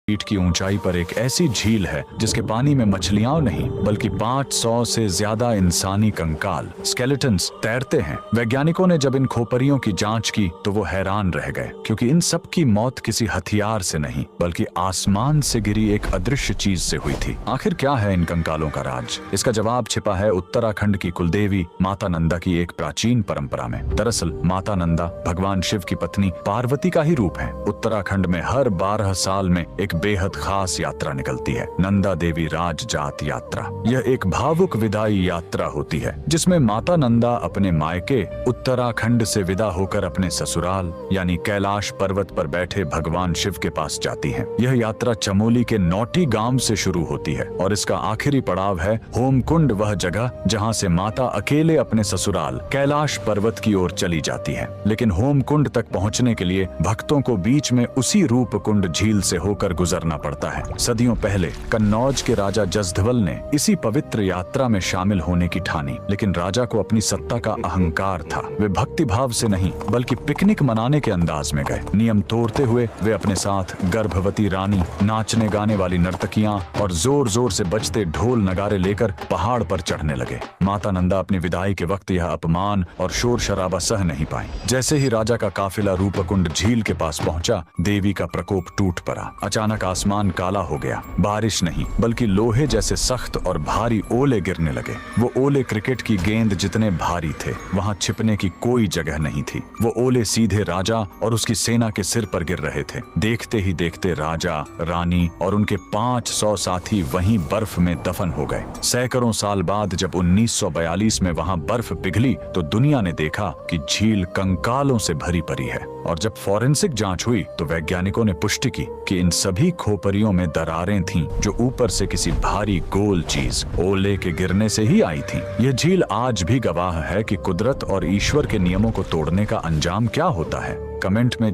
Feet की ऊंचाई पर एक ऐसी झील है जिसके पानी में मछलियां नहीं बल्कि 500 से ज्यादा इंसानी कंकाल स्केलेटन्स तैरते हैं। वैज्ञानिकों ने जब इन खोपरियों की जांच की तो वो हैरान रह गए, क्योंकि इन सब की मौत किसी हथियार से नहीं बल्कि आसमान से गिरी एक अदृश्य चीज से हुई थी। आखिर क्या है इन कंकालों का राज? इसका जवाब छिपा है उत्तराखंड की कुलदेवी माता नंदा की एक प्राचीन परंपरा में। दरअसल माता नंदा भगवान शिव की पत्नी पार्वती का ही रूप है। उत्तराखंड में हर 12 साल में एक बेहद खास यात्रा निकलती है, नंदा देवी राज जात यात्रा। यह एक भावुक विदाई यात्रा होती है जिसमें माता नंदा अपने मायके उत्तराखंड से विदा होकर अपने ससुराल यानी कैलाश पर्वत पर बैठे भगवान शिव के पास जाती है। यह यात्रा चमोली के नौटी गांव से शुरू होती है और इसका आखिरी पड़ाव है होमकुंड, वह जगह जहां से माता अकेले अपने ससुराल कैलाश पर्वत की ओर चली जाती है। लेकिन होमकुंड तक पहुंचने के लिए भक्तों को बीच में उसी रूपकुंड झील से होकर गुजरना पड़ता है। सदियों पहले कन्नौज के राजा जसधवल ने इसी पवित्र यात्रा में शामिल होने की ठानी, लेकिन राजा को अपनी सत्ता का अहंकार था। वे भक्ति भाव से नहीं बल्कि पिकनिक मनाने के अंदाज में गए। नियम तोड़ते हुए वे अपने साथ गर्भवती रानी, नाचने गाने वाली नर्तकियां और जोर जोर से बजते ढोल नगारे लेकर पहाड़ पर चढ़ने लगे। माता नंदा अपनी विदाई के वक्त यह अपमान और शोर शराबा सह नहीं पाई। जैसे ही राजा का काफिला रूपकुंड झील के पास पहुंचा, देवी का प्रकोप टूट पड़ा। अचानक आसमान काला हो गया। बारिश नहीं बल्कि लोहे जैसे सख्त और भारी ओले गिरने लगे। वो ओले क्रिकेट की गेंद जितने भारी थे। वहां छिपने की कोई जगह नहीं थी। वो ओले सीधे राजा और उसकी सेना के सिर पर गिर रहे थे। देखते ही देखते राजा, रानी और उनके 500 साथी वहीं बर्फ में दफन हो गए। सैकड़ों साल बाद जब 1942 में वहां बर्फ पिघली तो दुनिया ने देखा कि झील कंकालों से भरी पड़ी है। और जब फॉरेंसिक जांच हुई तो वैज्ञानिकों ने पुष्टि की कि इन सभी खोपरियों में दरारें थीं जो ऊपर से किसी भारी गोल चीज ओले के गिरने से ही आई थी। यह झील आज भी गवाह है कि कुदरत और ईश्वर के नियमों को तोड़ने का अंजाम क्या होता है। कमेंट में